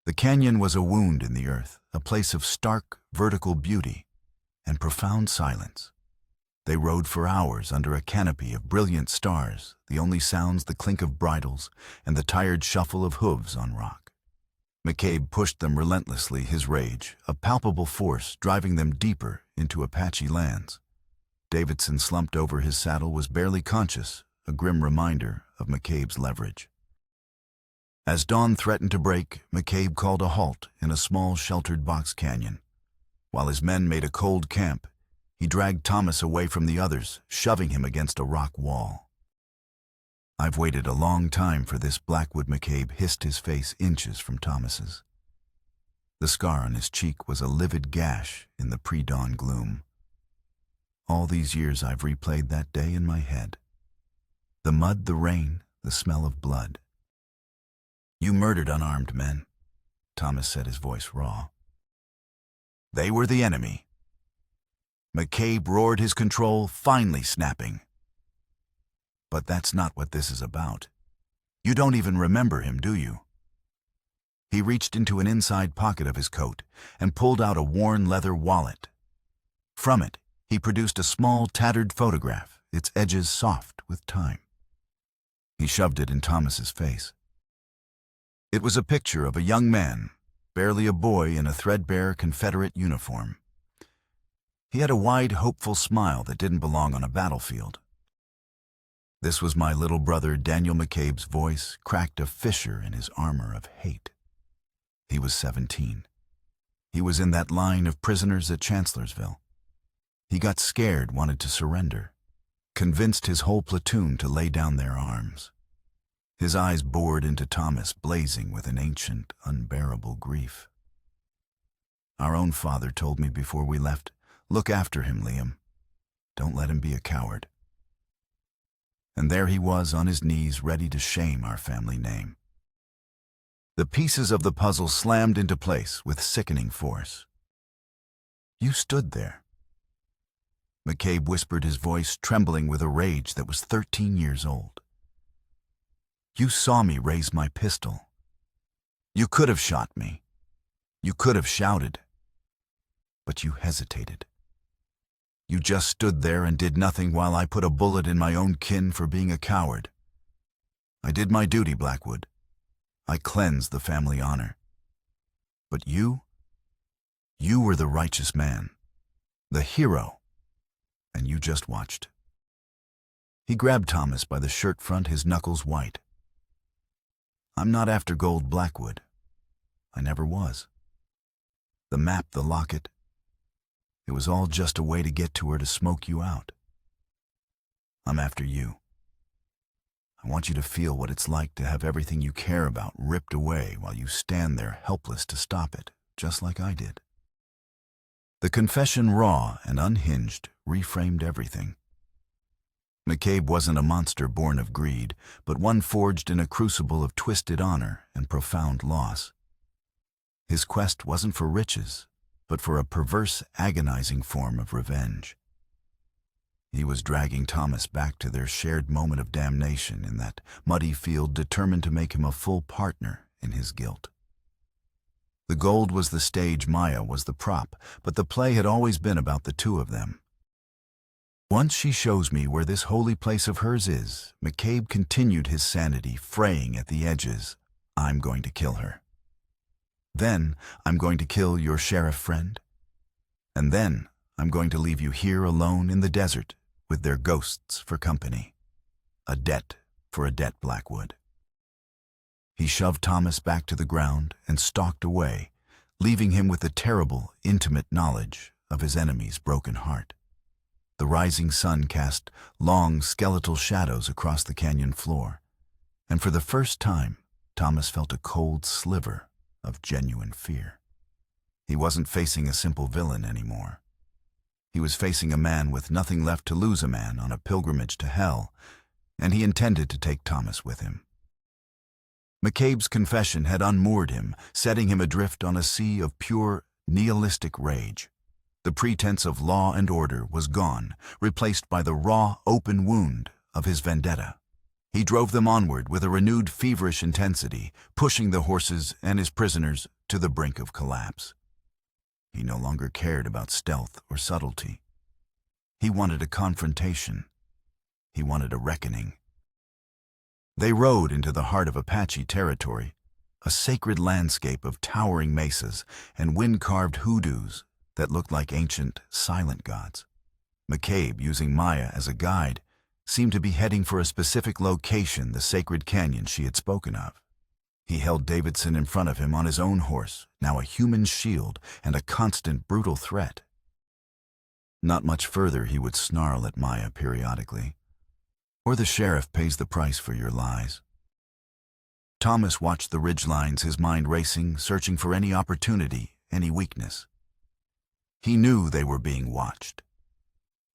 A: The canyon was a wound in the earth, a place of stark, vertical beauty and profound silence. They rode for hours under a canopy of brilliant stars, the only sounds the clink of bridles and the tired shuffle of hooves on rock. McCabe pushed them relentlessly, his rage, a palpable force driving them deeper into Apache lands. Davidson slumped over his saddle, was barely conscious, a grim reminder of McCabe's leverage. As dawn threatened to break, McCabe called a halt in a small sheltered box canyon. While his men made a cold camp, he dragged Thomas away from the others, shoving him against a rock wall. "I've waited a long time for this," Blackwood McCabe hissed, his face inches from Thomas's. The scar on his cheek was a livid gash in the pre-dawn gloom. "All these years I've replayed that day in my head. The mud, the rain, the smell of blood." "You murdered unarmed men," Thomas said, his voice raw. "They were the enemy." McCabe roared, his control finally snapping. "But that's not what this is about. You don't even remember him, do you?" He reached into an inside pocket of his coat and pulled out a worn leather wallet. From it, he produced a small, tattered photograph, its edges soft with time. He shoved it in Thomas's face. It was a picture of a young man, barely a boy, in a threadbare Confederate uniform. He had a wide, hopeful smile that didn't belong on a battlefield. "This was my little brother," Daniel McCabe's voice cracked a fissure in his armor of hate. He was 17. He was in that line of prisoners at Chancellorsville. He got scared, wanted to surrender, convinced his whole platoon to lay down their arms. His eyes bored into Thomas, blazing with an ancient, unbearable grief. "Our own father told me before we left, look after him, Liam. Don't let him be a coward." And there he was on his knees, ready to shame our family name. The pieces of the puzzle slammed into place with sickening force. "You stood there." McCabe whispered, his voice trembling with a rage that was 13 years old. "You saw me raise my pistol. You could have shot me. You could have shouted. But you hesitated. You just stood there and did nothing while I put a bullet in my own kin for being a coward. I did my duty, Blackwood. I cleansed the family honor. But you were the righteous man, the hero, and you just watched." He grabbed Thomas by the shirt front, his knuckles white. "I'm not after gold, Blackwood. I never was. The map, the locket, it was all just a way to get to her to smoke you out. I'm after you. I want you to feel what it's like to have everything you care about ripped away while you stand there helpless to stop it, just like I did. The confession, raw and unhinged, reframed everything. McCabe wasn't a monster born of greed, but one forged in a crucible of twisted honor and profound loss. His quest wasn't for riches, but for a perverse, agonizing form of revenge. He was dragging Thomas back to their shared moment of damnation in that muddy field, determined to make him a full partner in his guilt. The gold was the stage, Maya was the prop, but the play had always been about the two of them. Once she shows me where this holy place of hers is, McCabe continued his sanity, fraying at the edges. I'm going to kill her. Then I'm going to kill your sheriff friend. And then I'm going to leave you here alone in the desert with their ghosts for company. A debt for a debt, Blackwood. He shoved Thomas back to the ground and stalked away, leaving him with the terrible, intimate knowledge of his enemy's broken heart. The rising sun cast long, skeletal shadows across the canyon floor, and for the first time, Thomas felt a cold sliver of genuine fear. He wasn't facing a simple villain anymore. He was facing a man with nothing left to lose, a man on a pilgrimage to hell, and he intended to take Thomas with him. McCabe's confession had unmoored him, setting him adrift on a sea of pure, nihilistic rage. The pretense of law and order was gone, replaced by the raw, open wound of his vendetta. He drove them onward with a renewed, feverish intensity, pushing the horses and his prisoners to the brink of collapse. He no longer cared about stealth or subtlety. He wanted a confrontation. He wanted a reckoning. They rode into the heart of Apache territory, a sacred landscape of towering mesas and wind-carved hoodoos that looked like ancient, silent gods. McCabe, using Maya as a guide, seemed to be heading for a specific location, the sacred canyon she had spoken of. He held Davidson in front of him on his own horse, now a human shield and a constant, brutal threat. Not much further, he would snarl at Maya periodically. Or the sheriff pays the price for your lies. Thomas watched the ridgelines, his mind racing, searching for any opportunity, any weakness. He knew they were being watched.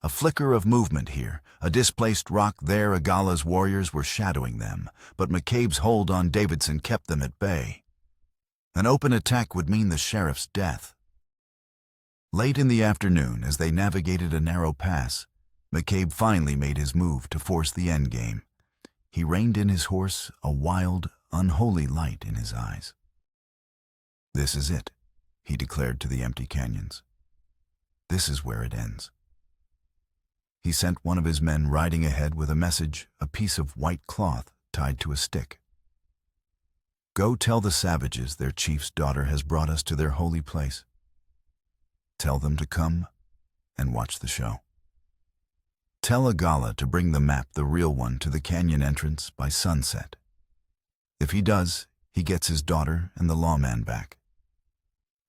A: A flicker of movement here, a displaced rock there, Agala's warriors were shadowing them, but McCabe's hold on Davidson kept them at bay. An open attack would mean the sheriff's death. Late in the afternoon, as they navigated a narrow pass, McCabe finally made his move to force the endgame. He reined in his horse, a wild, unholy light in his eyes. This is it, he declared to the empty canyons. This is where it ends. He sent one of his men riding ahead with a message, a piece of white cloth tied to a stick. Go tell the savages their chief's daughter has brought us to their holy place. Tell them to come and watch the show. Tell Agala to bring the map, the real one, to the canyon entrance by sunset. If he does, he gets his daughter and the lawman back.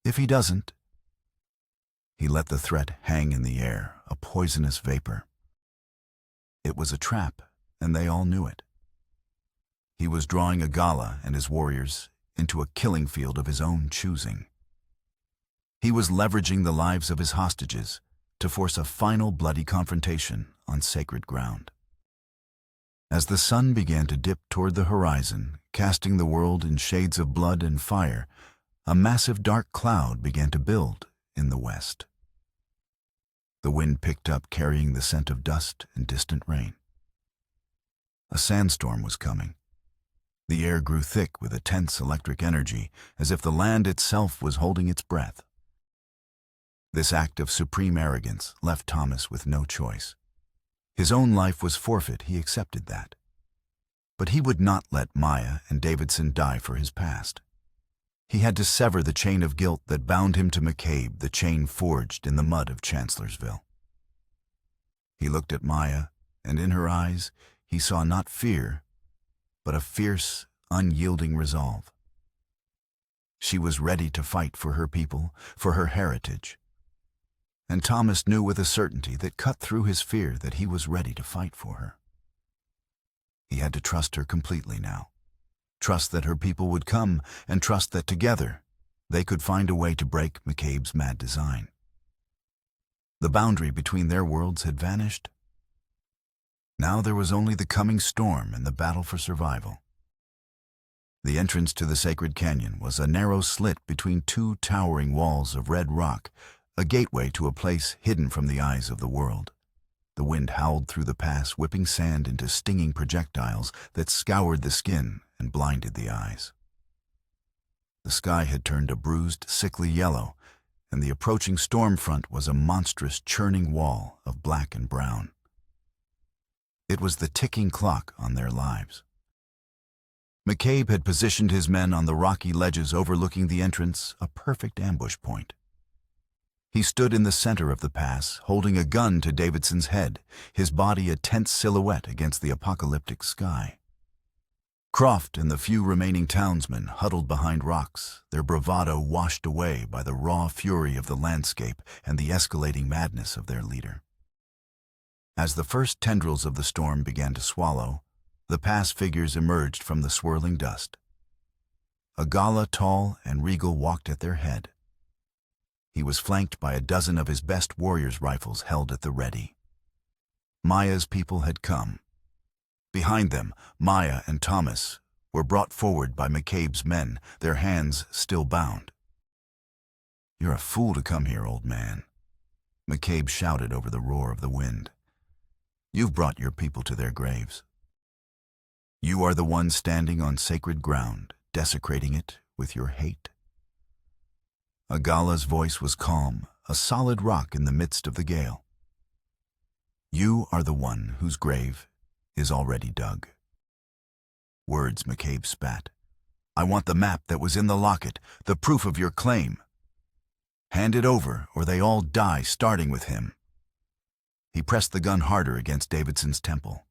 A: If he doesn't, he let the threat hang in the air, a poisonous vapor. It was a trap, and they all knew it. He was drawing Agala and his warriors into a killing field of his own choosing. He was leveraging the lives of his hostages to force a final bloody confrontation on sacred ground. As the sun began to dip toward the horizon, casting the world in shades of blood and fire, a massive dark cloud began to build in the west. The wind picked up, carrying the scent of dust and distant rain. A sandstorm was coming. The air grew thick with a tense electric energy, as if the land itself was holding its breath. This act of supreme arrogance left Thomas with no choice. His own life was forfeit, he accepted that. But he would not let Maya and Davidson die for his past. He had to sever the chain of guilt that bound him to McCabe, the chain forged in the mud of Chancellorsville. He looked at Maya, and in her eyes he saw not fear, but a fierce, unyielding resolve. She was ready to fight for her people, for her heritage. And Thomas knew with a certainty that cut through his fear that he was ready to fight for her. He had to trust her completely now. Trust that her people would come, and trust that together they could find a way to break McCabe's mad design. The boundary between their worlds had vanished. Now there was only the coming storm and the battle for survival. The entrance to the sacred canyon was a narrow slit between two towering walls of red rock, a gateway to a place hidden from the eyes of the world. The wind howled through the pass, whipping sand into stinging projectiles that scoured the skin and blinded the eyes. The sky had turned a bruised, sickly yellow, and the approaching storm front was a monstrous, churning wall of black and brown. It was the ticking clock on their lives. McCabe had positioned his men on the rocky ledges overlooking the entrance, a perfect ambush point. He stood in the center of the pass, holding a gun to Davidson's head, his body a tense silhouette against the apocalyptic sky. Croft and the few remaining townsmen huddled behind rocks, their bravado washed away by the raw fury of the landscape and the escalating madness of their leader. As the first tendrils of the storm began to swallow, the pass figures emerged from the swirling dust. A gala tall and regal walked at their head. He was flanked by a dozen of his best warriors' rifles held at the ready. Maya's people had come. Behind them, Maya and Thomas were brought forward by McCabe's men, their hands still bound. "You're a fool to come here, old man," McCabe shouted over the roar of the wind. "You've brought your people to their graves. You are the one standing on sacred ground, desecrating it with your hate." Agala's voice was calm, a solid rock in the midst of the gale. "You are the one whose grave is already dug." Words McCabe spat. "I want the map that was in the locket, the proof of your claim. Hand it over, or they all die, starting with him." He pressed the gun harder against Davidson's temple.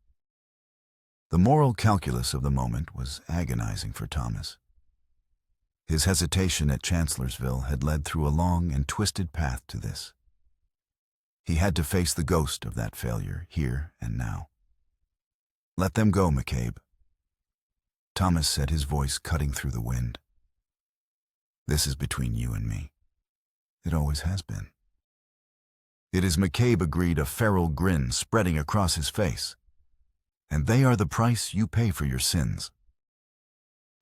A: The moral calculus of the moment was agonizing for Thomas. His hesitation at Chancellorsville had led through a long and twisted path to this. He had to face the ghost of that failure here and now. "Let them go, McCabe," Thomas said, his voice cutting through the wind. "This is between you and me. It always has been." "It is," McCabe agreed, a feral grin spreading across his face. "And they are the price you pay for your sins."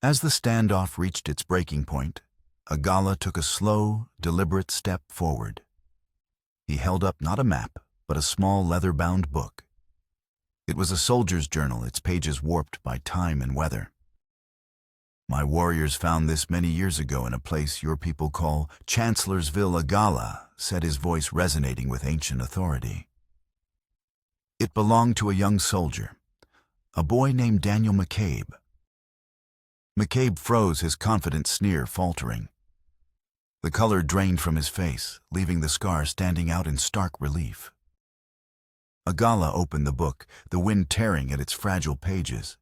A: As the standoff reached its breaking point, Agala took a slow, deliberate step forward. He held up not a map, but a small leather-bound book. It was a soldier's journal, its pages warped by time and weather. "My warriors found this many years ago in a place your people call Chancellorsville, Agala," said, his voice resonating with ancient authority. "It belonged to a young soldier, a boy named Daniel McCabe." McCabe froze, his confident sneer faltering. The color drained from his face, leaving the scar standing out in stark relief. Agala opened the book, the wind tearing at its fragile pages.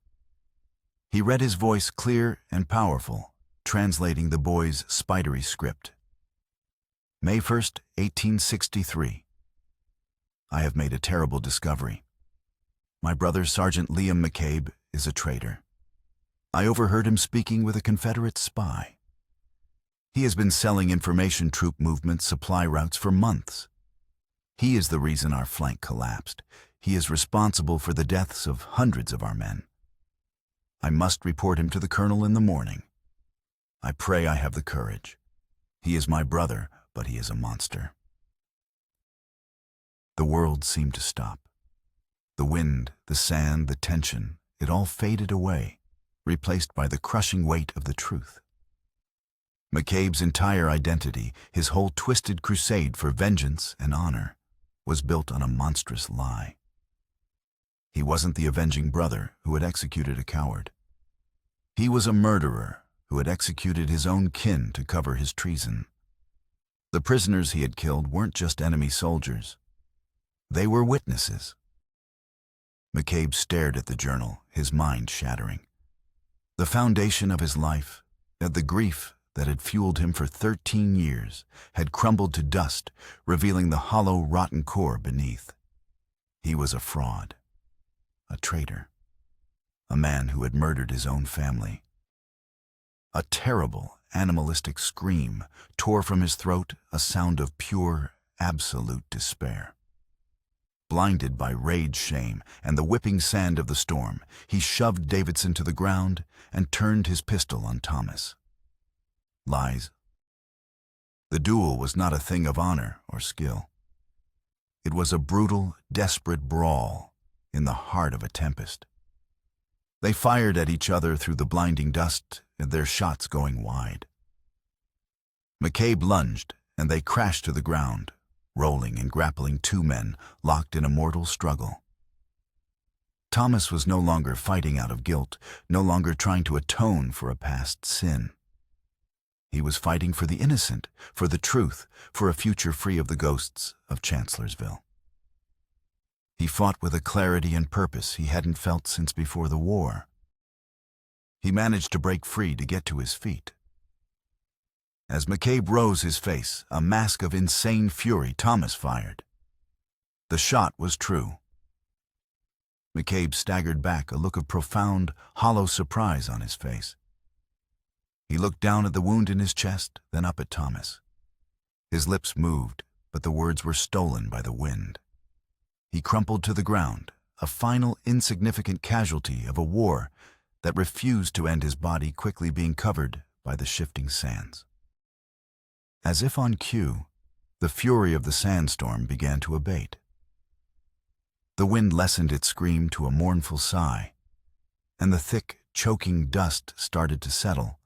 A: He read, his voice clear and powerful, translating the boy's spidery script. "May 1st, 1863. I have made a terrible discovery. My brother, Sergeant Liam McCabe, is a traitor. I overheard him speaking with a Confederate spy. He has been selling information troop movement supply routes for months. He is the reason our flank collapsed. He is responsible for the deaths of hundreds of our men. I must report him to the colonel in the morning. I pray I have the courage. He is my brother, but he is a monster." The world seemed to stop. The wind, the sand, the tension, it all faded away, replaced by the crushing weight of the truth. McCabe's entire identity, his whole twisted crusade for vengeance and honor, was built on a monstrous lie. He wasn't the avenging brother who had executed a coward. He was a murderer who had executed his own kin to cover his treason. The prisoners he had killed weren't just enemy soldiers. They were witnesses. McCabe stared at the journal, his mind shattering. The foundation of his life, the grief that had fueled him for 13 years had crumbled to dust, revealing the hollow, rotten core beneath. He was a fraud, a traitor, a man who had murdered his own family. A terrible, animalistic scream tore from his throat, a sound of pure, absolute despair. Blinded by rage, shame, and the whipping sand of the storm, he shoved Davidson to the ground and turned his pistol on Thomas. Lies. The duel was not a thing of honor or skill. It was a brutal, desperate brawl in the heart of a tempest. They fired at each other through the blinding dust, their shots going wide. McCabe lunged, and they crashed to the ground, rolling and grappling two men locked in a mortal struggle. Thomas was no longer fighting out of guilt, no longer trying to atone for a past sin. He was fighting for the innocent, for the truth, for a future free of the ghosts of Chancellorsville. He fought with a clarity and purpose he hadn't felt since before the war. He managed to break free to get to his feet. As McCabe rose, his face a mask of insane fury, Thomas fired. The shot was true. McCabe staggered back, a look of profound, hollow surprise on his face. He looked down at the wound in his chest, then up at Thomas. His lips moved, but the words were stolen by the wind. He crumpled to the ground, a final insignificant casualty of a war that refused to end, his body quickly being covered by the shifting sands. As if on cue, the fury of the sandstorm began to abate. The wind lessened its scream to a mournful sigh, and the thick, choking dust started to settle,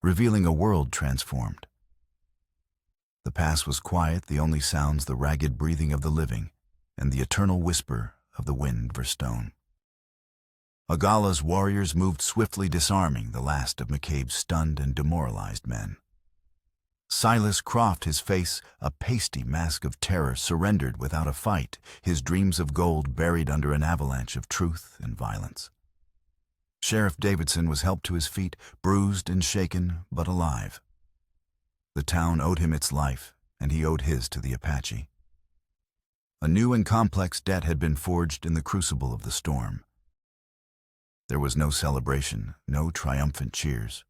A: revealing a world transformed. The pass was quiet, the only sounds the ragged breathing of the living and the eternal whisper of the wind for stone. Agala's warriors moved swiftly, disarming the last of McCabe's stunned and demoralized men. Silas Croft, his face a pasty mask of terror, surrendered without a fight, his dreams of gold buried under an avalanche of truth and violence. Sheriff Davidson was helped to his feet, bruised and shaken, but alive. The town owed him its life, and he owed his to the Apache. A new and complex debt had been forged in the crucible of the storm. There was no celebration, no triumphant cheers.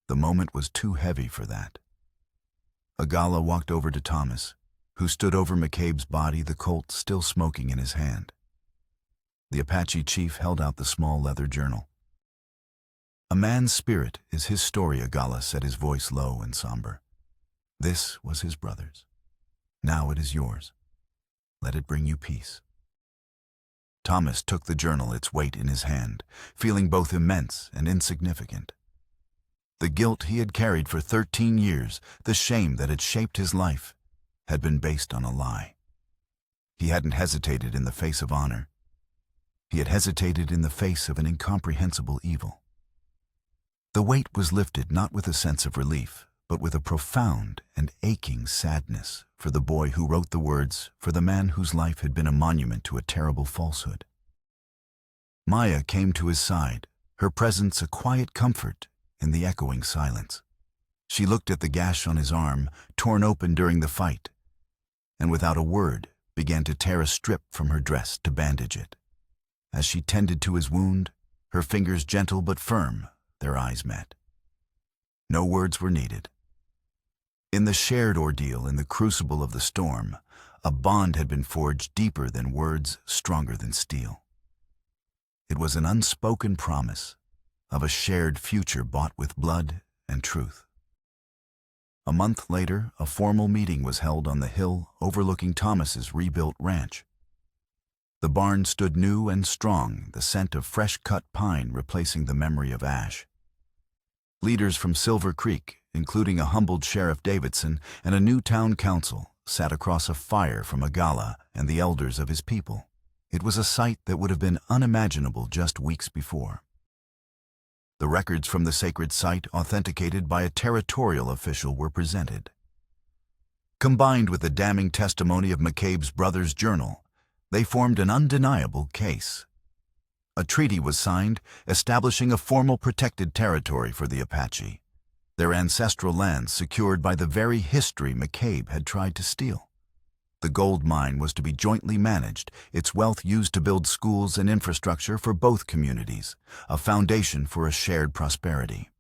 A: The moment was too heavy for that. Agala walked over to Thomas, who stood over McCabe's body, the Colt still smoking in his hand. The Apache chief held out the small leather journal. "A man's spirit is his story," Agala said, his voice low and somber. "This was his brother's. Now it is yours. Let it bring you peace." Thomas took the journal, its weight in his hand, feeling both immense and insignificant. The guilt he had carried for 13 years, the shame that had shaped his life, had been based on a lie. He hadn't hesitated in the face of honor. He had hesitated in the face of an incomprehensible evil. The weight was lifted not with a sense of relief, but with a profound and aching sadness for the boy who wrote the words, for the man whose life had been a monument to a terrible falsehood. Maya came to his side, her presence a quiet comfort in the echoing silence. She looked at the gash on his arm, torn open during the fight, and without a word began to tear a strip from her dress to bandage it. As she tended to his wound, her fingers gentle but firm, their eyes met. No words were needed. In the shared ordeal, in the crucible of the storm, a bond had been forged deeper than words, stronger than steel. It was an unspoken promise of a shared future bought with blood and truth. A month later, a formal meeting was held on the hill overlooking Thomas's rebuilt ranch. The barn stood new and strong, the scent of fresh-cut pine replacing the memory of ash. Leaders from Silver Creek, including a humbled Sheriff Davidson and a new town council, sat across a fire from Agala and the elders of his people. It was a sight that would have been unimaginable just weeks before. The records from the sacred site, authenticated by a territorial official, were presented. Combined with the damning testimony of McCabe's brother's journal, they formed an undeniable case. A treaty was signed, establishing a formal protected territory for the Apache. their ancestral lands secured by the very history McCabe had tried to steal. The gold mine was to be jointly managed, its wealth used to build schools and infrastructure for both communities, a foundation for a shared prosperity.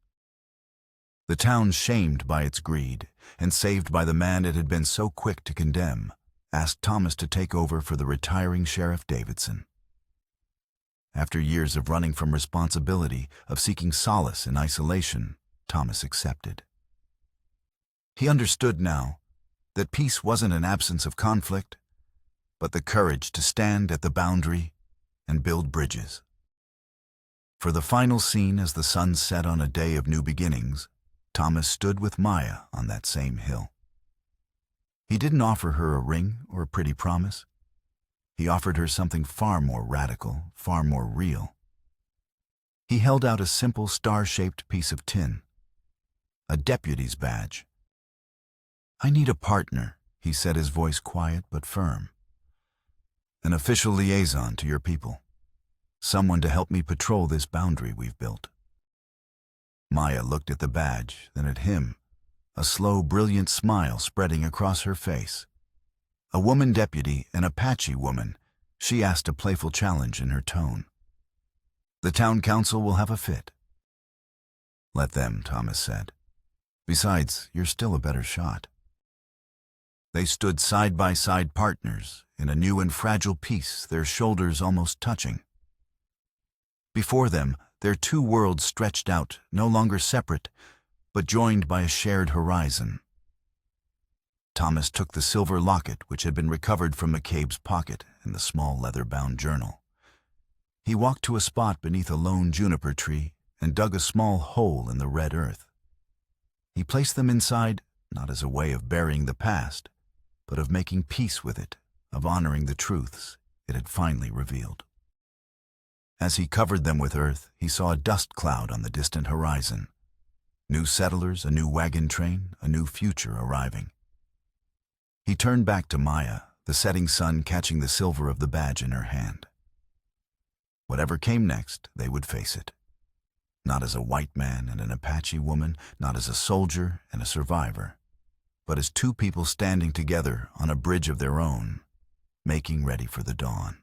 A: The town, shamed by its greed and saved by the man it had been so quick to condemn, asked Thomas to take over for the retiring Sheriff Davidson. After years of running from responsibility, of seeking solace in isolation, Thomas accepted. He understood now that peace wasn't an absence of conflict, but the courage to stand at the boundary and build bridges. For the final scene, as the sun set on a day of new beginnings, Thomas stood with Maya on that same hill. He didn't offer her a ring or a pretty promise. He offered her something far more radical, far more real. He held out a simple star-shaped piece of tin, a deputy's badge. "I need a partner," he said, his voice quiet but firm. "An official liaison to your people. Someone to help me patrol this boundary we've built." Maya looked at the badge, then at him, a slow, brilliant smile spreading across her face. A woman deputy, an Apache woman, she asked a playful challenge in her tone. "The town council will have a fit." "Let them," Thomas said. "Besides, you're still a better shot." They stood side-by-side partners in a new and fragile peace, their shoulders almost touching. Before them, their two worlds stretched out, no longer separate, but joined by a shared horizon. Thomas took the silver locket which had been recovered from McCabe's pocket and the small leather-bound journal. He walked to a spot beneath a lone juniper tree and dug a small hole in the red earth. He placed them inside, not as a way of burying the past, but of making peace with it, of honoring the truths it had finally revealed. As he covered them with earth, he saw a dust cloud on the distant horizon. New settlers, a new wagon train, a new future arriving. He turned back to Maya, the setting sun catching the silver of the badge in her hand. Whatever came next, they would face it. Not as a white man and an Apache woman, not as a soldier and a survivor, but as two people standing together on a bridge of their own, making ready for the dawn.